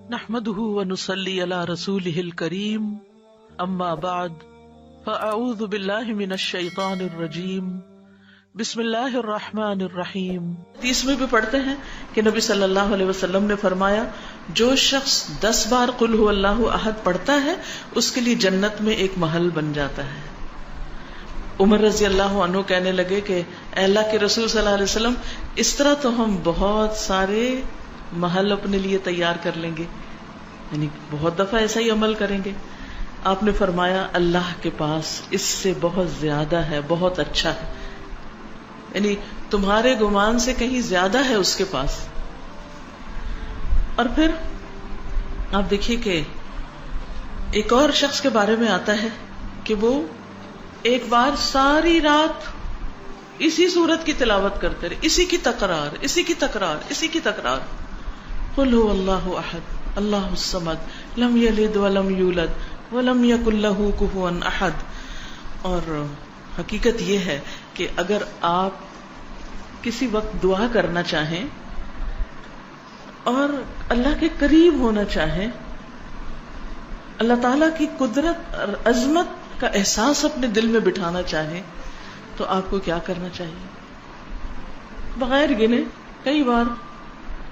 نحمده ونصلي على رسوله الكريم اما بعد فاعوذ بالله من الشیطان الرجیم بسم اللہ الرحمن الرحیم۔ 30 میں بھی پڑھتے ہیں کہ نبی صلی اللہ علیہ وسلم نے فرمایا جو شخص 10 بار قل هو اللہ احد پڑھتا ہے اس کے لیے جنت میں ایک محل بن جاتا ہے۔ عمر رضی اللہ عنہ کہنے لگے کہ اے اللہ کے رسول صلی اللہ علیہ وسلم اس طرح تو ہم بہت سارے محل اپنے لیے تیار کر لیں گے، یعنی بہت دفعہ ایسا ہی عمل کریں گے۔ آپ نے فرمایا اللہ کے پاس اس سے بہت زیادہ ہے، بہت اچھا ہے، یعنی تمہارے گمان سے کہیں زیادہ ہے اس کے پاس۔ اور پھر آپ دیکھیے کہ ایک اور شخص کے بارے میں آتا ہے کہ وہ ایک بار ساری رات اسی سورت کی تلاوت کرتے رہے، اسی کی تکرار، اسی کی تکرار، اسی کی تکرار، قل هو اللہ احد اللہ الصمد لم یلد ولم یولد ولم یکن لہ کفوا احد۔ اور حقیقت یہ ہے کہ اگر آپ کسی وقت دعا کرنا چاہیں اور اللہ کے قریب ہونا چاہیں، اللہ تعالی کی قدرت اور عظمت کا احساس اپنے دل میں بٹھانا چاہیں تو آپ کو کیا کرنا چاہیے؟ بغیر گنے کئی بار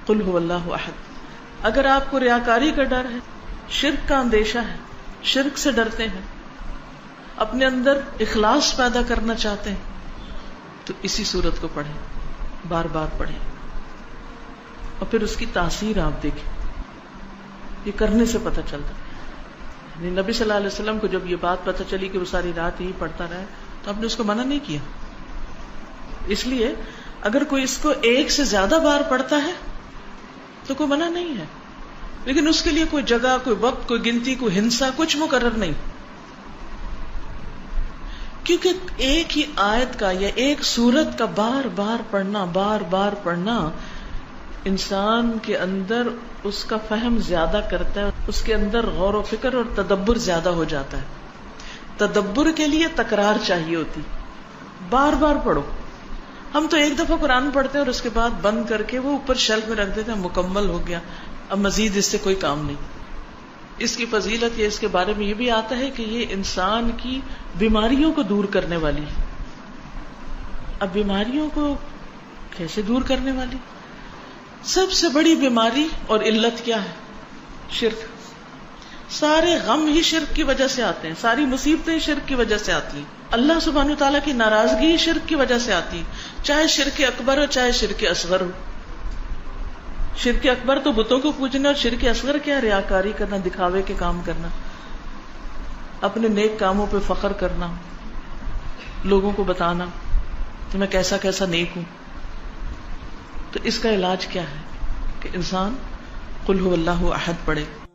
قل هو اللہ احد۔ اگر آپ کو ریاکاری کا ڈر ہے، شرک کا اندیشہ ہے، شرک سے ڈرتے ہیں، اپنے اندر اخلاص پیدا کرنا چاہتے ہیں تو اسی صورت کو پڑھیں، بار بار پڑھیں، اور پھر اس کی تاثیر آپ دیکھیں، یہ کرنے سے پتہ چلتا ہے۔ نبی صلی اللہ علیہ وسلم کو جب یہ بات پتہ چلی کہ وہ ساری رات یہی پڑھتا رہا تو آپ نے اس کو منع نہیں کیا۔ اس لیے اگر کوئی اس کو ایک سے زیادہ بار پڑھتا ہے تو کوئی منع نہیں ہے، لیکن اس کے لیے کوئی جگہ، کوئی وقت، کوئی گنتی، کوئی ہنسا، کچھ مقرر نہیں، کیونکہ ایک ہی آیت کا یا ایک سورت کا بار بار پڑھنا انسان کے اندر اس کا فہم زیادہ کرتا ہے، اس کے اندر غور و فکر اور تدبر زیادہ ہو جاتا ہے۔ تدبر کے لیے تکرار چاہیے ہوتی، بار بار پڑھو۔ ہم تو ایک دفعہ قرآن پڑھتے ہیں اور اس کے بعد بند کر کے وہ اوپر شیلف میں رکھ دیتے ہیں، مکمل ہو گیا، اب مزید اس سے کوئی کام نہیں۔ اس کی فضیلت یا اس کے بارے میں یہ بھی آتا ہے کہ یہ انسان کی بیماریوں کو دور کرنے والی ہے۔ اب بیماریوں کو کیسے دور کرنے والی؟ سب سے بڑی بیماری اور علت کیا ہے؟ شرک۔ سارے غم ہی شرک کی وجہ سے آتے ہیں، ساری مصیبتیں شرک کی وجہ سے آتی ہیں، اللہ سبحانہ وتعالیٰ کی ناراضگی شرک کی وجہ سے آتی، چاہے شرک اکبر ہو چاہے شرک اصغر ہو۔ شرک اکبر تو بتوں کو پوجنا، اور شرک اصغر کیا؟ ریاکاری کرنا، دکھاوے کے کام کرنا، اپنے نیک کاموں پہ فخر کرنا، لوگوں کو بتانا کہ میں کیسا کیسا نیک ہوں۔ تو اس کا علاج کیا ہے کہ انسان قل هو اللہ احد پڑھے۔